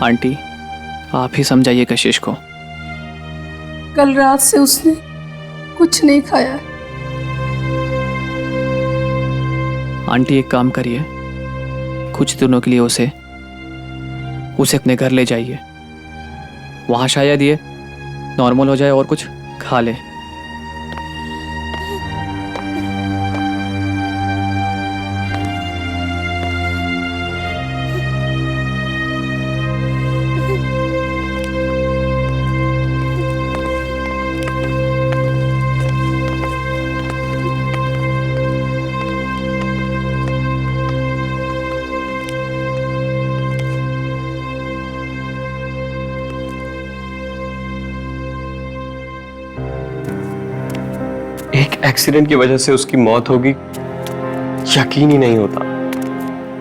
Aunty, आप ही समझाइए कशिश को। कल रात से उसने कुछ नहीं खाया है। आंटी एक काम करिए, कुछ दिनों के लिए उसे अपने घर ले जाइए। वहाँ शायद ये नॉर्मल हो जाए और कुछ खा ले। एक एक्सीडेंट की वजह से उसकी मौत होगी, यकीन ही नहीं होता।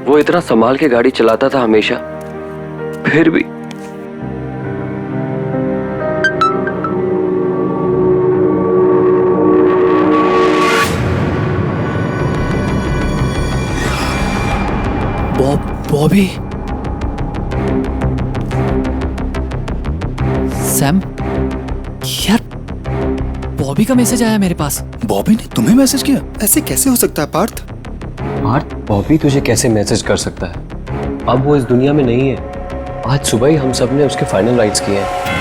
वो इतना संभाल के गाड़ी चलाता था हमेशा, फिर भी। बॉबी, सैम, यार बॉबी का मैसेज आया मेरे पास। बॉबी ने तुम्हें मैसेज किया? ऐसे कैसे हो सकता है पार्थ? बॉबी तुझे कैसे मैसेज कर सकता है? अब वो इस दुनिया में नहीं है। आज सुबह ही हम सब ने उसके फाइनल राइट्स किए हैं।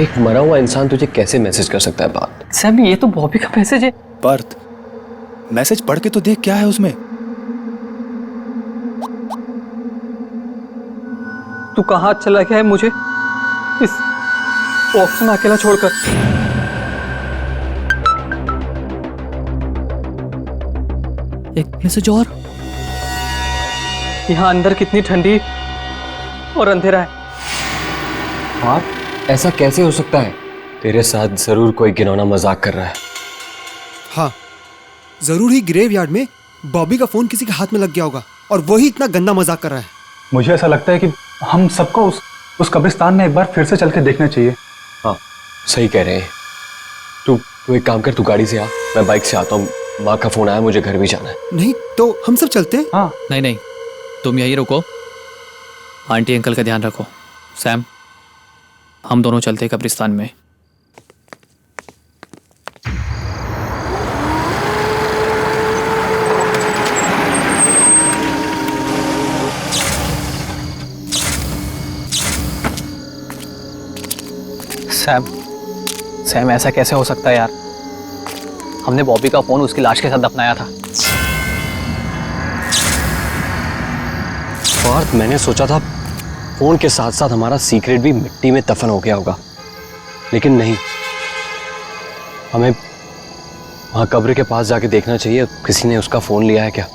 एक मरा हुआ इंसान तुझे कैसे मैसेज कर सकता है? बात सैम, ये तो बॉबी का मैसेज है। पार्थ, मैसेज पढ़ के तो देख क्या है उसमें। तू कहाँ चला गया है मुझे इस बॉक्स में अकेला छोड़कर? एक मैसेज और। यहाँ अंदर कितनी ठंडी और अंधेरा है। हाँ, ऐसा कैसे हो सकता है? तेरे साथ जरूर कोई घिनौना मजाक कर रहा है। हाँ, जरूर ही ग्रेवयार्ड में बॉबी का फोन किसी के हाथ में लग गया होगा और वही इतना गंदा मजाक कर रहा है। मुझे ऐसा लगता है कि हम सबको उस कब्रिस्तान में एक बार फिर से चल के देखना चाहिए। हाँ, सही कह रहे हैं। तू एक काम कर, तू गाड़ी से आ, मैं बाइक से आता हूँ। माँ का फोन आया, मुझे घर भी जाना है। नहीं तो हम सब चलते हैं। हाँ, नहीं, तुम यहीं रुको, आंटी अंकल का ध्यान रखो। सैम, हम दोनों चलते हैं कब्रिस्तान में। सैम, ऐसा कैसे हो सकता है यार? हमने बॉबी का फोन उसकी लाश के साथ दफनाया था। पार्थ, मैंने सोचा था फोन के साथ साथ हमारा सीक्रेट भी मिट्टी में दफन हो गया होगा, लेकिन नहीं। हमें वहां कब्र के पास जाके देखना चाहिए, किसी ने उसका फोन लिया है क्या।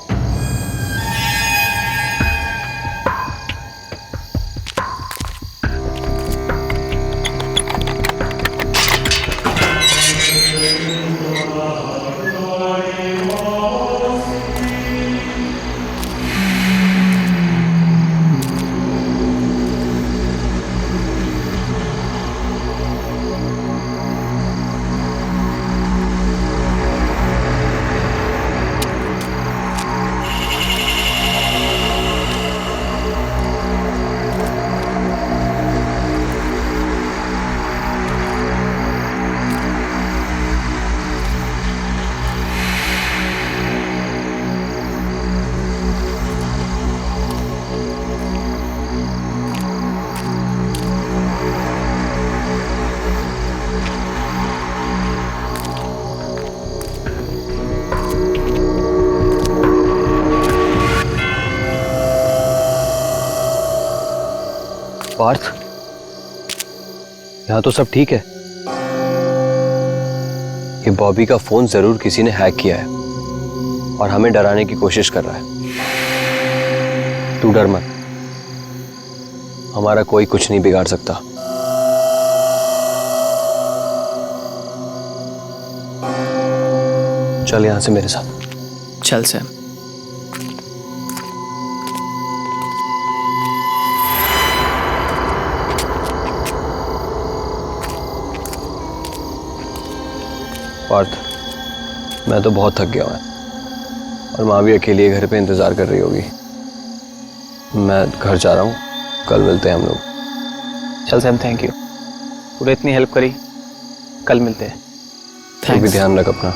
पार्थ, यहाँ तो सब ठीक है। ये बॉबी का फोन जरूर किसी ने हैक किया है और हमें डराने की कोशिश कर रहा है। तू डर मत, हमारा कोई कुछ नहीं बिगाड़ सकता। चल यहां से मेरे साथ। चल सैम। पार्थ, मैं तो बहुत थक गया हूं और माँ भी अकेली घर पे इंतजार कर रही होगी। मैं घर जा रहा हूँ, कल मिलते हैं हम लोग। चल सैम, थैंक यू, तूने इतनी हेल्प करी। कल मिलते हैं। तू भी थैंक्स। ध्यान रख अपना।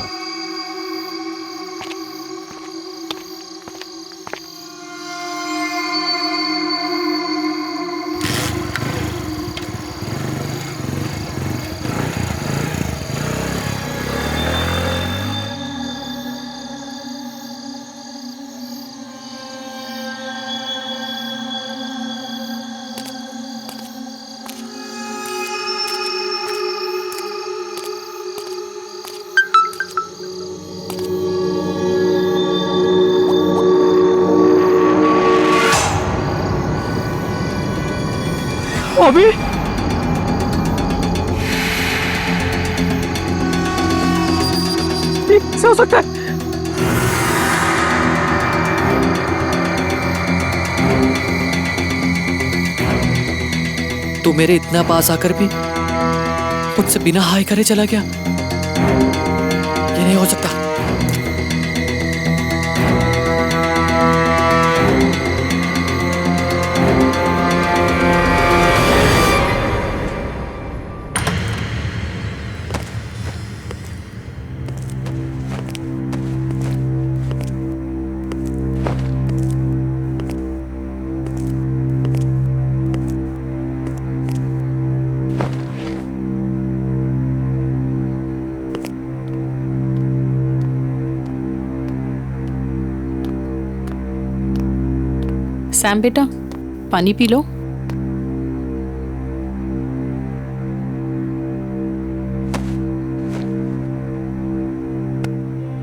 अभी कैसे हो सकता है? तू मेरे इतना पास आकर भी मुझसे बिना हाय करे चला गया। ये नहीं हो सकता। सैम बेटा, पानी पी लो।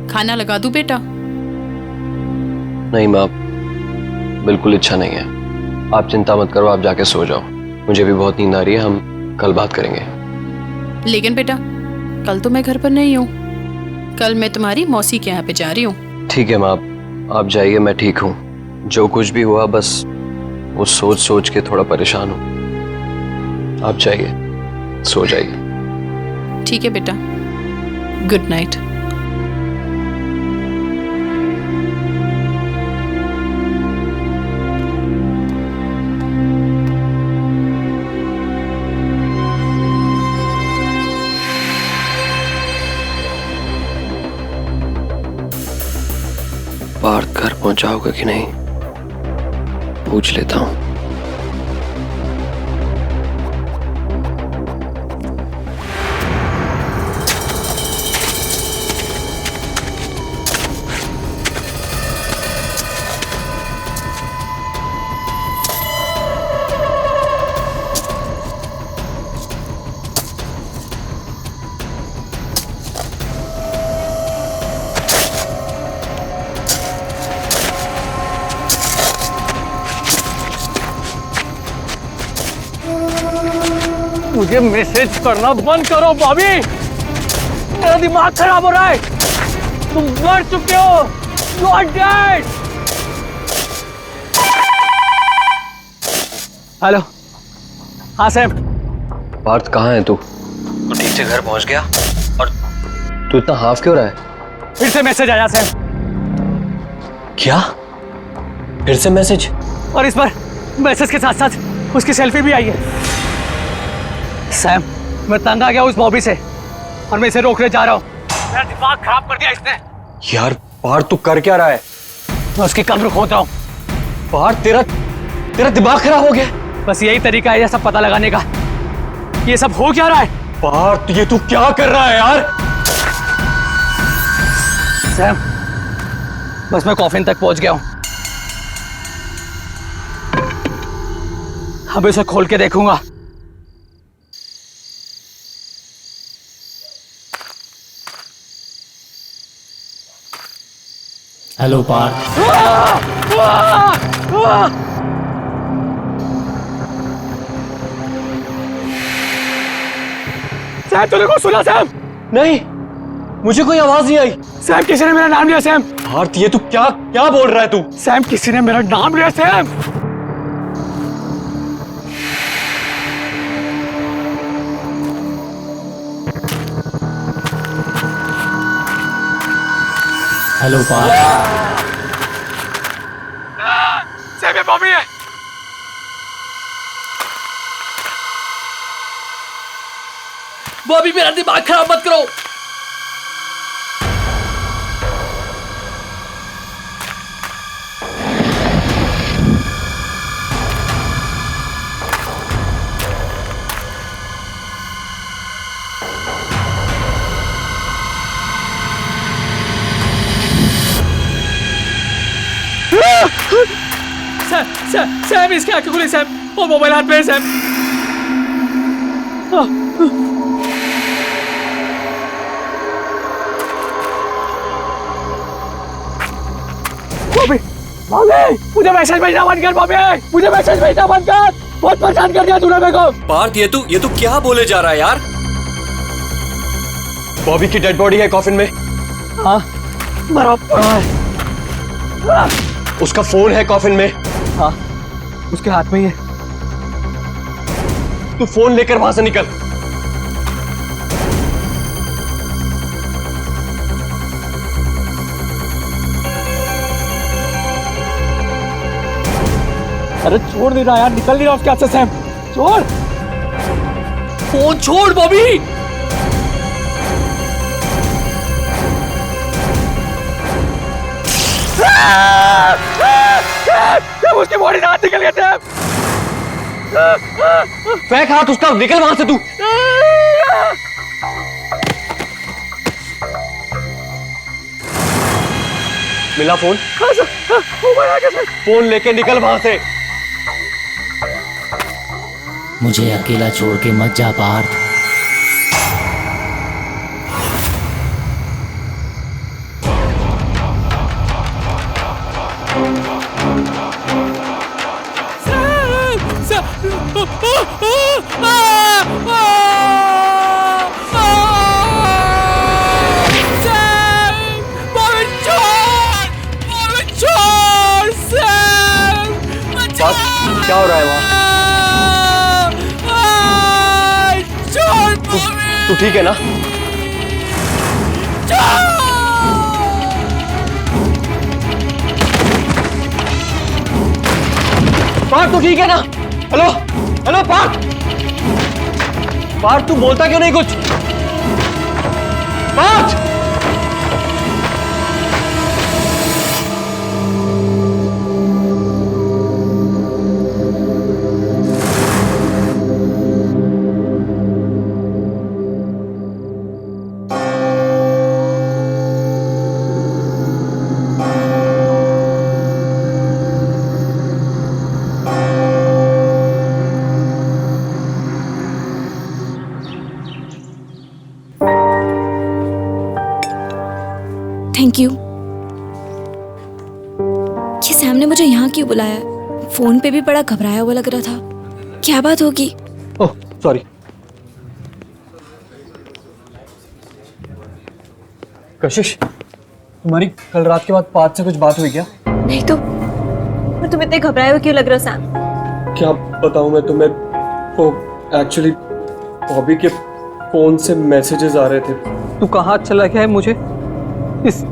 खाना लगा दूं बेटा? नहीं माँ, बिल्कुल इच्छा नहीं है। आप चिंता मत करो, आप जाके सो जाओ। मुझे भी बहुत नींद आ रही है, हम कल बात करेंगे। लेकिन बेटा, कल तो मैं घर पर नहीं हूँ। कल मैं तुम्हारी मौसी के यहाँ पे जा रही हूँ। ठीक है माँ, आप जाइए, मैं ठीक हूँ। जो कुछ भी हुआ बस वो सोच सोच के थोड़ा परेशान हूँ। आप जाइए, सो जाइए। ठीक है बेटा, गुड नाइट। पार्थ घर पहुंचाओगे कि नहीं, पूछ लेता हूँ। मुझे मैसेज करना बंद करो बॉबी, मेरा दिमाग खराब हो रहा है। तुम मर चुके हो, यू आर डेड। हेलो, हाँ सैम। पार्थ कहाँ है तू? तू ठीक से घर पहुंच गया? और तू इतना हाफ क्यों रहा है? फिर से मैसेज आया सैम। क्या? फिर से मैसेज? और इस पर मैसेज के साथ साथ उसकी सेल्फी भी आई है। सैम, मैं तंग आ गया उस बॉबी से और मैं इसे रोकने जा रहा हूँ। मेरा दिमाग खराब कर दिया इसने। यार पार्थ, तू कर क्या रहा है? मैं उसकी कब्र खोद रहा हूँ। पार्थ, तेरा दिमाग खराब हो गया। बस यही तरीका है ये सब पता लगाने का। ये सब हो क्या रहा है? पार्थ, ये तू क्या कर रहा है यार? सैम, बस मैं कॉफिन तक पहुंच गया हूँ। अब इसे खोल के देखूंगा। हेलो पार्थ। सैम तूने को सुना सैम? नहीं, मुझे कोई आवाज नहीं आई। सैम किसी ने मेरा नाम लिया सैम। पार्थ ये तू क्या क्या बोल रहा है तू? सैम किसी ने मेरा नाम लिया सैम। हेलो पार्थ। सैम ये बॉबी है। बॉबी मेरा दिमाग खराब मत करो। सैम इसकी आंखें खुली सैम और मोबाइल हाथ में है सैम। बॉबी मुझे मैसेज भेजना बंद कर। बॉबी मुझे मैसेज भेजना बंद कर। बहुत परेशान कर दिया तूने मेरे को। पार्थ ये तू क्या बोले जा रहा है यार? बॉबी की डेड बॉडी है कॉफिन में। हाँ मरा पड़ा है। उसका फोन है कॉफिन में। हाँ उसके हाथ में ही है। तू फोन लेकर वहां से निकल। अरे छोड़ नहीं रहा यार, निकल नहीं रहा उसके हाथ से सैम। छोड़ फोन छोड़ बॉबी। उसकी बॉडी से हाथ निकल गया सैम। फेंक हाथ उसका, निकल वहां से तू। मिला फोन? फोन लेके निकल वहां से। मुझे अकेला छोड़ के मत जा पार्थ। क्या हो रहा है वहां? तू ठीक है ना? पार्थ तू ठीक है ना? Hello hello Partha. पार्थ तू बोलता क्यों नहीं कुछ? Parth thank you. ये सैम ने मुझे यहाँ क्यों बुलाया? फोन पे भी बड़ा घबराया हुआ लग रहा था। क्या बात होगी? Oh sorry. कशिश तुम्हारी कल रात के बाद पार्थ से कुछ बात हुई क्या? नहीं तो और तुम इतने घबराए हुए क्यों लग रहे हो सैम? क्या बताऊं मैं तुम्हें, वो एक्चुअली बॉबी के फोन से मैसेजेस आ रहे थे। तू कहाँ चला गया है मुझे इस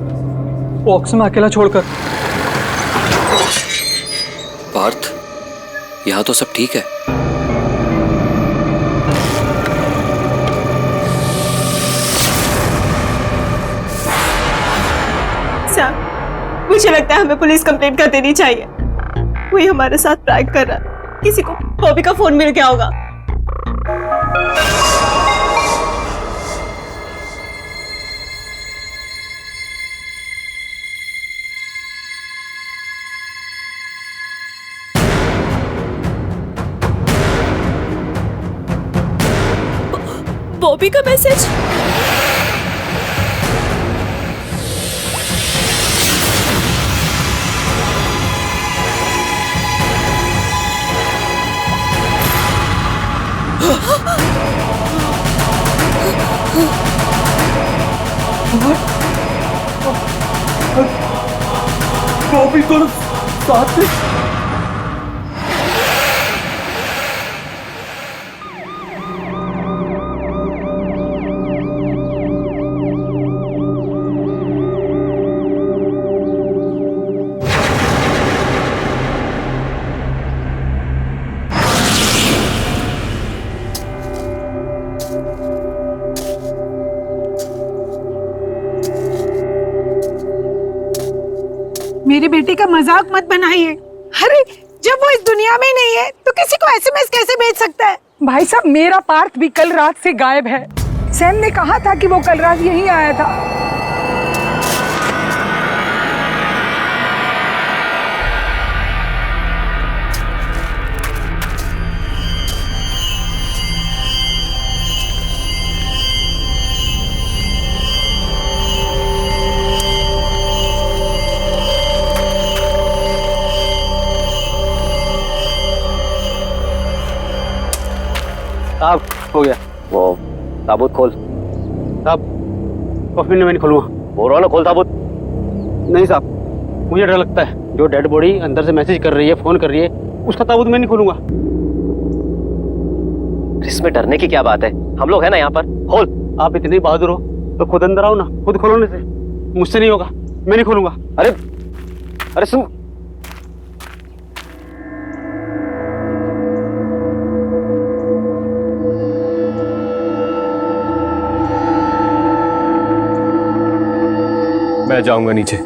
बॉक्स में अकेला छोड़कर? पार्थ यहाँ तो सब ठीक है। सैम, मुझे लगता है हमें पुलिस कंप्लेंट कर देनी चाहिए। कोई हमारे साथ प्रैंक कर रहा है। किसी को बॉबी का फोन मिल गया होगा। बॉबी का मैसेज। बॉबी दोनों साथ में। मेरी बेटी का मजाक मत बनाइए। अरे जब वो इस दुनिया में नहीं है तो किसी को एसएमएस कैसे भेज सकता है? भाई साहब, मेरा पार्थ भी कल रात से गायब है। सैम ने कहा था कि वो कल रात यहीं आया था। साहब हो गया, वो ताबूत खोल। साहब कॉफी में नहीं खोलूंगा। बोल रहा ना, खोल ताबूत। नहीं साहब, मुझे डर लगता है। जो डेड बॉडी अंदर से मैसेज कर रही है, फोन कर रही है, उसका ताबूत मैं नहीं खोलूंगा। इसमें डरने की क्या बात है? हम लोग हैं ना यहाँ पर, खोल। आप इतने बहादुर हो तो खुद अंदर आओ ना, खुद खोलोने से। मुझसे नहीं होगा, मैं नहीं खोलूंगा। अरे अरे सुन, मैं जाऊंगा नीचे।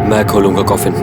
मैं खोलूंगा कॉफिन।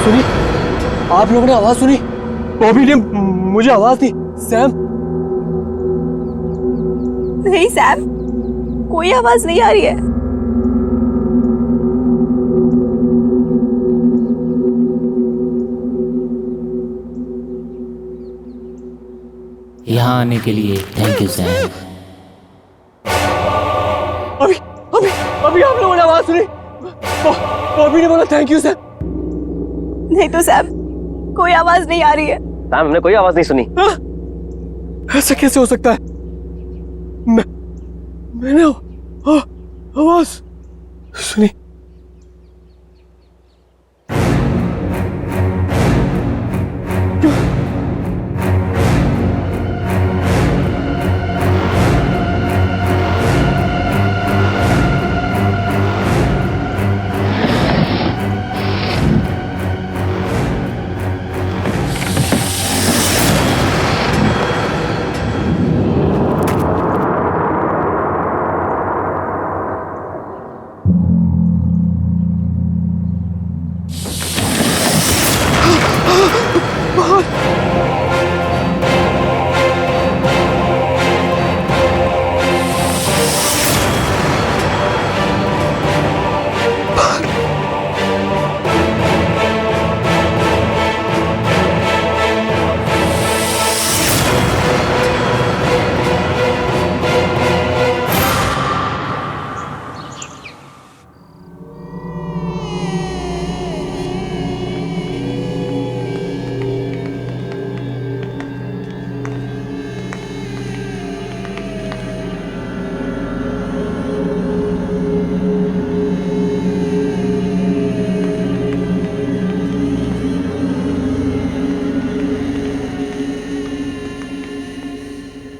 सुनी? आप लोगों ने आवाज सुनी? बॉबी ने मुझे आवाज दी। सैम? नहीं सैम, कोई आवाज नहीं आ रही है। यहाँ आने के लिए थैंक यू सैम। अभी अभी अभी आप लोगों ने आवाज सुनी? बॉबी ने बोला थैंक यू सैम। नहीं तो सैम, कोई आवाज नहीं आ रही है। सैम, हमने कोई आवाज नहीं सुनी। ऐसा कैसे हो सकता है? मैंने आवाज सुनी।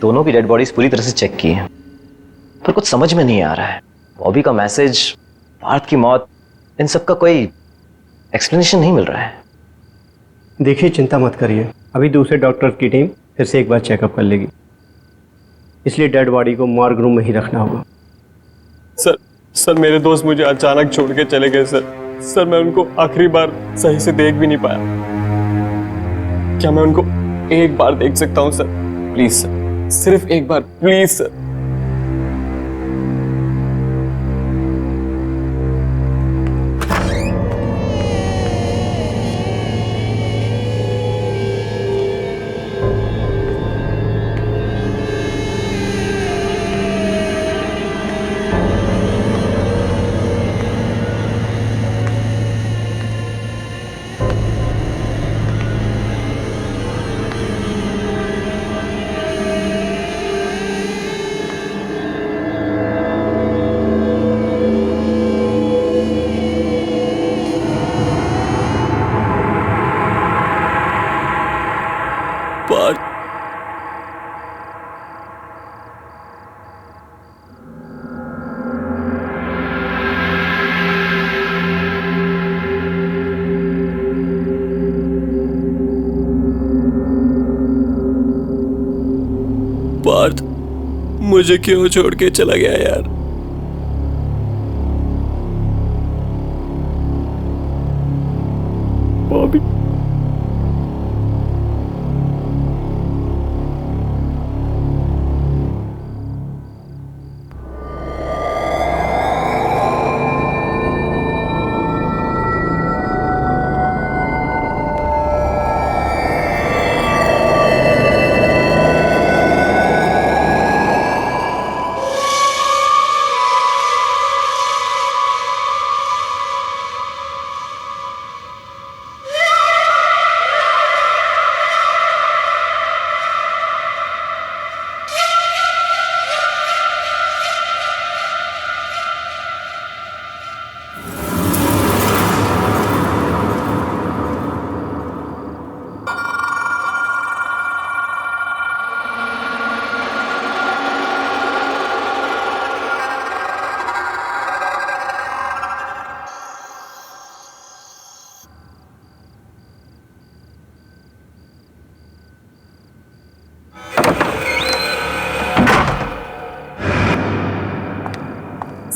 दोनों की डेड बॉडीज पूरी तरह से चेक की हैं, पर कुछ समझ में नहीं आ रहा है। बॉबी का मैसेज, पार्थ की मौत, इन सब का कोई एक्सप्लेनेशन नहीं मिल रहा है। देखिए, चिंता मत करिए, अभी दूसरे डॉक्टर की टीम फिर से एक बार चेकअप कर लेगी, इसलिए डेड बॉडी को मॉर्ग रूम में ही रखना होगा। सर मेरे दोस्त मुझे अचानक छोड़ के चले गए सर। सर मैं उनको आखिरी बार सही से देख भी नहीं पाया। क्या मैं उनको एक बार देख सकता हूँ सर? प्लीज सर, सिर्फ एक बार, प्लीज सर। पार्थ मुझे क्यों छोड़ के चला गया यार? बॉबी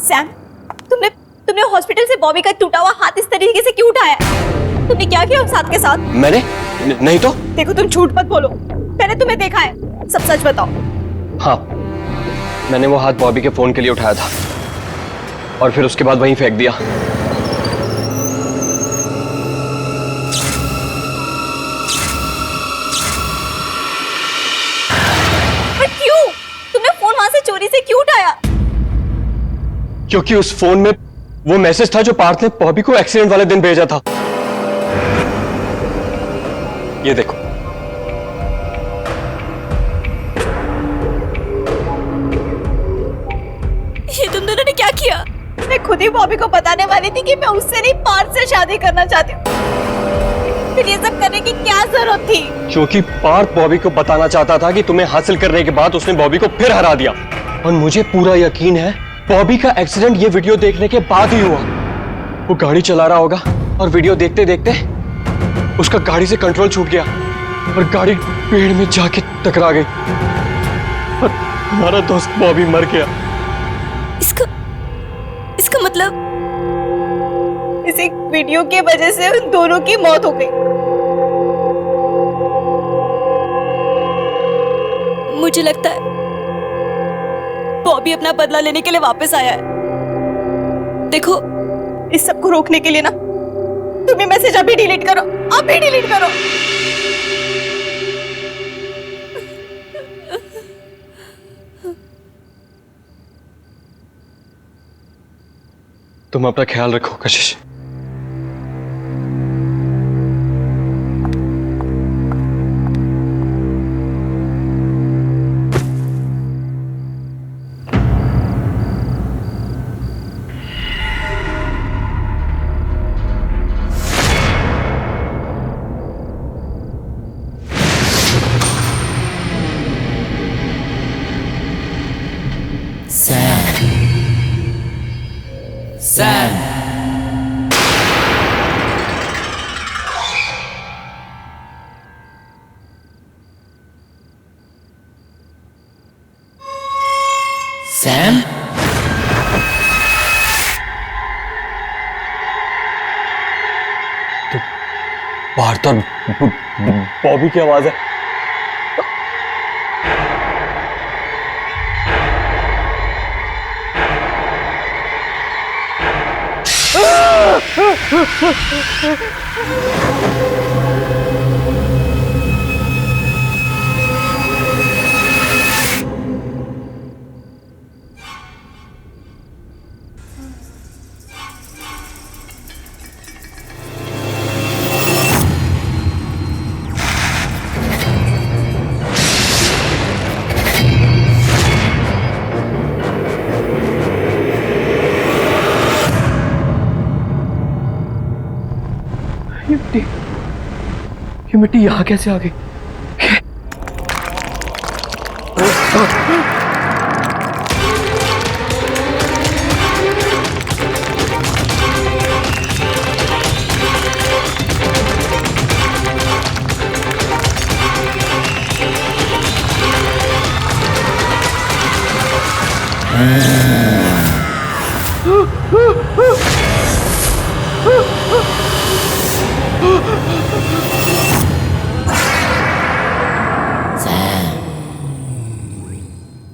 सैम, तुमने हॉस्पिटल से बॉबी का टूटा हुआ हाथ इस तरीके से क्यों उठाया? तुमने क्या किया उस हाथ के साथ? मैंने नहीं तो। देखो तुम झूठ मत बोलो, मैंने तुम्हें देखा है, सब सच बताओ। हाँ, मैंने वो हाथ बॉबी के फोन के लिए उठाया था और फिर उसके बाद वहीं फेंक दिया। पर क्यों? तुमने फोन वहां से चोरी से क्यों उठाया? क्योंकि उस फोन में वो मैसेज था जो पार्थ ने बॉबी को एक्सीडेंट वाले दिन भेजा था। ये देखो। ये तुम दोनों ने क्या किया? मैं खुद ही बॉबी को बताने वाली थी कि मैं उससे नहीं पार्थ से शादी करना चाहती हूँ। फिर ये सब करने की क्या जरूरत थी? क्योंकि पार्थ बॉबी को बताना चाहता था कि तुम्हें हासिल करने के बाद उसने बॉबी को फिर हरा दिया। और मुझे पूरा यकीन है बॉबी का एक्सीडेंट ये वीडियो देखने के बाद ही हुआ। वो गाड़ी चला रहा होगा और वीडियो देखते देखते उसका गाड़ी से कंट्रोल छूट गया और गाड़ी पेड़ में जाके टकरा गई और हमारा दोस्त बॉबी मर गया। इसका मतलब इस एक वीडियो के वजह से उन दोनों की मौत हो गई। मुझे लगता है बॉबी अपना बदला लेने के लिए वापस आया है। देखो, इस सब को रोकने के लिए ना तुम ये मैसेज अभी डिलीट करो, अभी डिलीट करो। तुम अपना ख्याल रखो कशिश। सैम? बाहर तो बॉबी की आवाज है। ये मिट्टी यहाँ कैसे आ गई?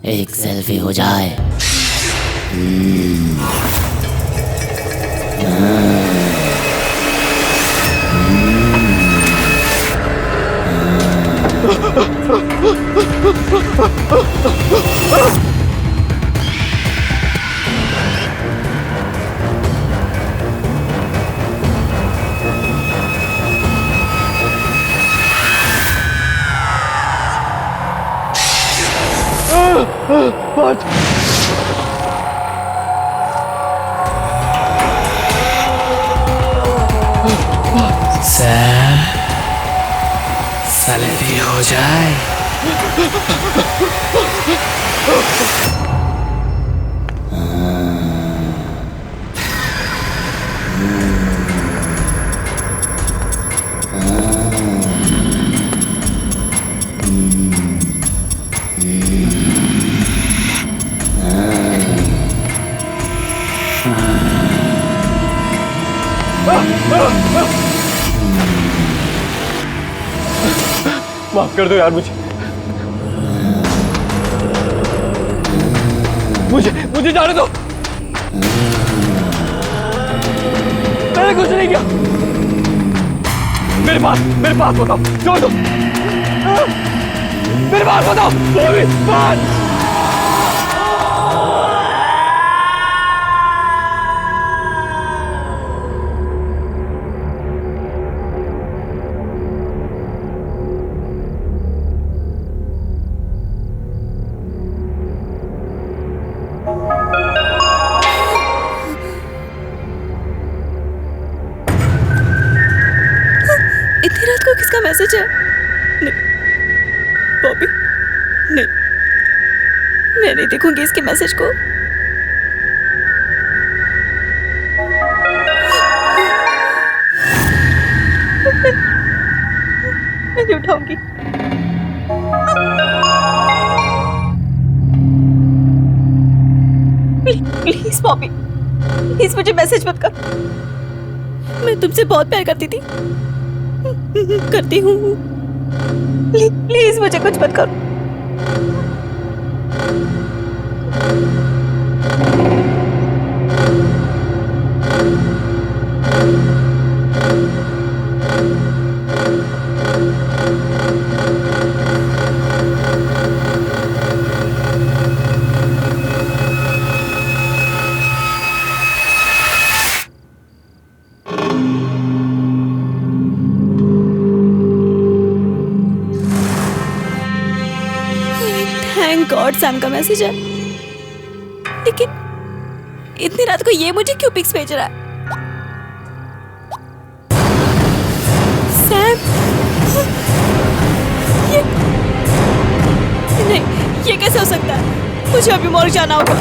एक सेल्फी हो जाए। सैम, सेल्फी हो जाए। माफ कर दो यार मुझे जाने दो। मैंने कुछ नहीं किया। मेरे पास बताओ, छोड़ दो। मेरे पास बताओ, बात। इतनी रात को किसका मैसेज है? नहीं, बॉबी, नहीं, मैं नहीं देखूंगी इसके मैसेज को। मैं नहीं उठाऊंगी। प्लीज बॉबी, प्लीज मुझे मैसेज मत कर। मैं तुमसे बहुत प्यार करती थी, करती हूँ। प्लीज मुझे कुछ मत करो। थैंक गॉड सैम का मैसेज है। लेकिन इतनी रात को ये मुझे क्यों पिक्स भेज रहा है? सैम, ये नहीं, ये कैसे हो सकता है? मुझे अभी मॉर्ग जाना होगा।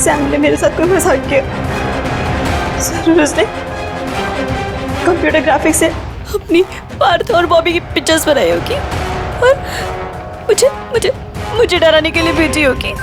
सैम ने मेरे साथ कोई मजाक किया। जरूर उसने कंप्यूटर ग्राफिक्स से अपनी पार्थ और बॉबी की पिक्चर्स बनाई होगी और मुझे मुझे मुझे डराने के लिए भेजी होगी।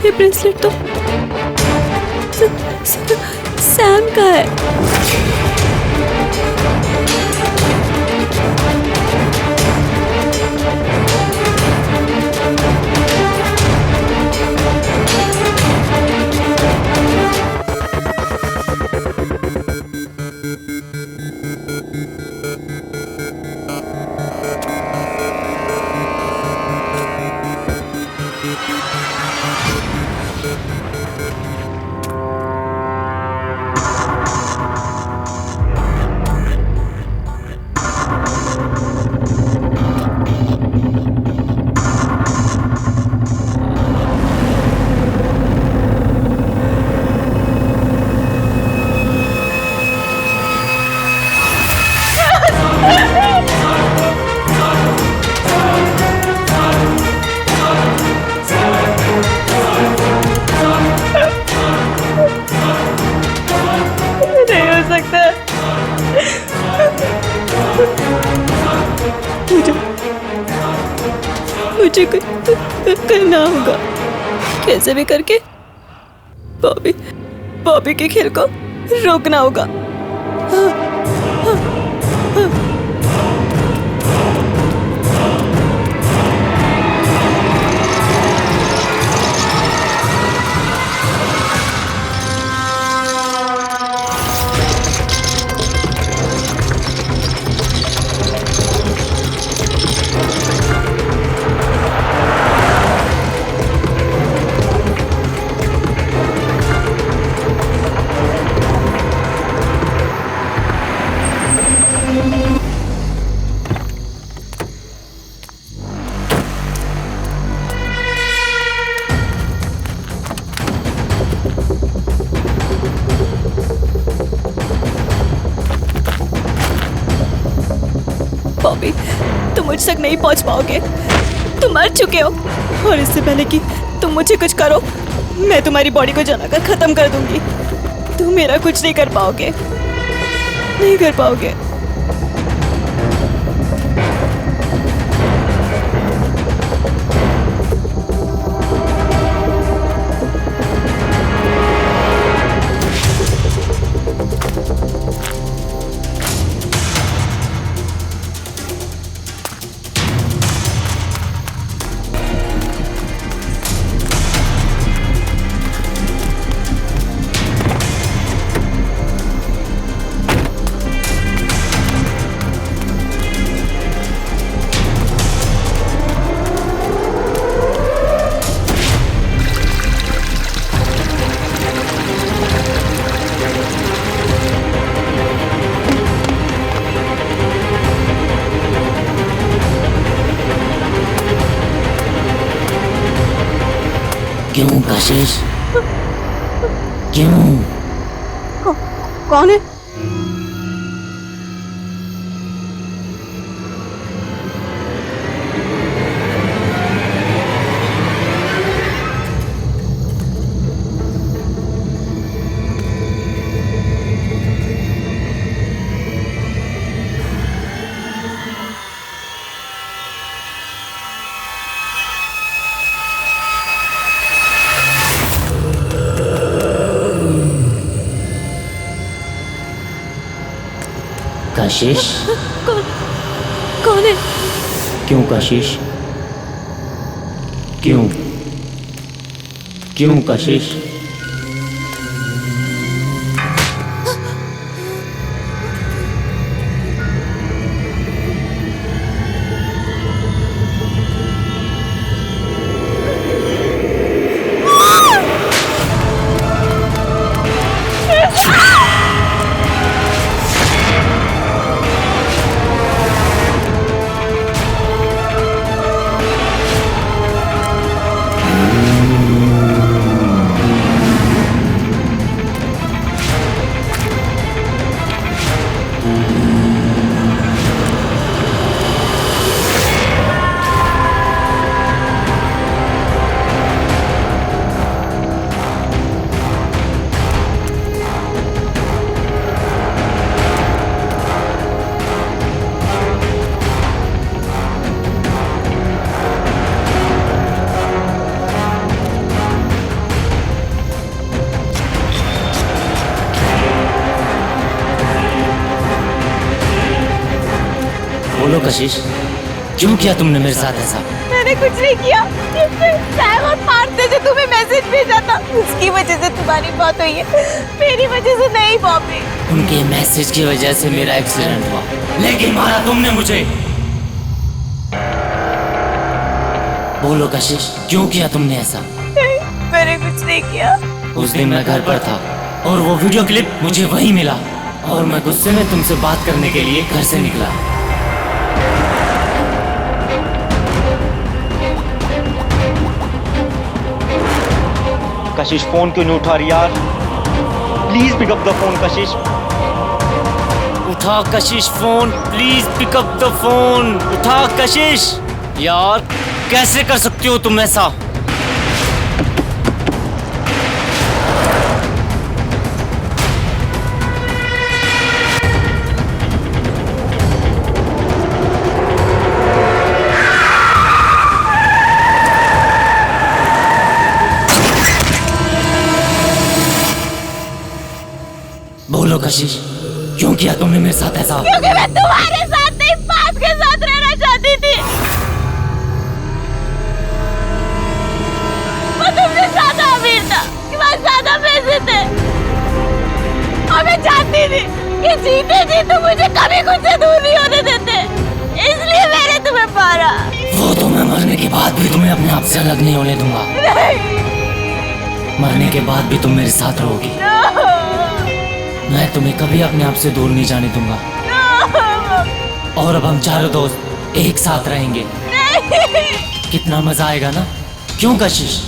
ये ब्रेसलेट तो सैम का है। मुझे कुछ करना होगा, कैसे भी करके बॉबी के खेल को रोकना होगा। बॉबी, तुम मुझ तक नहीं पहुंच पाओगे। तुम मर चुके हो और इससे पहले कि तुम मुझे कुछ करो, मैं तुम्हारी बॉडी को जलाकर खत्म कर दूंगी। तुम मेरा कुछ नहीं कर पाओगे, नहीं कर पाओगे। क्यों कशिश? क्यों? कौन है? कशिश? कौन है? क्यों कशिश? क्यों? क्यों कशिश? बोलो कशिश, क्यों किया तुमने मेरे साथ ऐसा? मैंने कुछ नहीं किया। सैम और पार्थ ने जो तुम्हें मैसेज भेजा था, उसकी वजह से तुम्हारी बात हुई है, मेरी वजह से नहीं बॉबी। उनके मैसेज की वजह से मेरा एक्सीडेंट हुआ, लेकिन मारा तुमने मुझे। बोलो कशिश, क्यों किया तुमने ऐसा? मैंने कुछ नहीं किया। उस दिन मैं घर पर था और वो वीडियो क्लिप मुझे वहीं मिला और मैं गुस्से में तुमसे बात करने के लिए घर से निकला। कशिश फोन क्यों नहीं उठा रही यार? Please pick up the phone Kashish. उठा Kashish phone, please pick up the phone. उठा कशिश। यार कैसे कर सकती हो तुम ऐसा? बोलो कशिश, क्यों किया तुमने मेरे साथ ऐसा? क्योंकि मैं तुम्हारे साथ नहीं, पार्थ के साथ रहना चाहती थी। वो तुमसे ज्यादा अमीर था, उसके पास ज्यादा पैसे थे, और मैं जानती थी कि जीते जी तुम मुझे कभी खुद से दूर नहीं होने देते, इसलिए मैंने तुम्हें मारा। वो तो मैं मरने के बाद भी तुम्हें अपने आप से अलग नहीं होने दूंगा। मरने के बाद भी तुम मेरे साथ रहोगी। मैं तुम्हें कभी अपने आप से दूर नहीं जाने दूंगा। और अब हम चारों दोस्त एक साथ रहेंगे। कितना मजा आएगा ना? क्यों कशिश?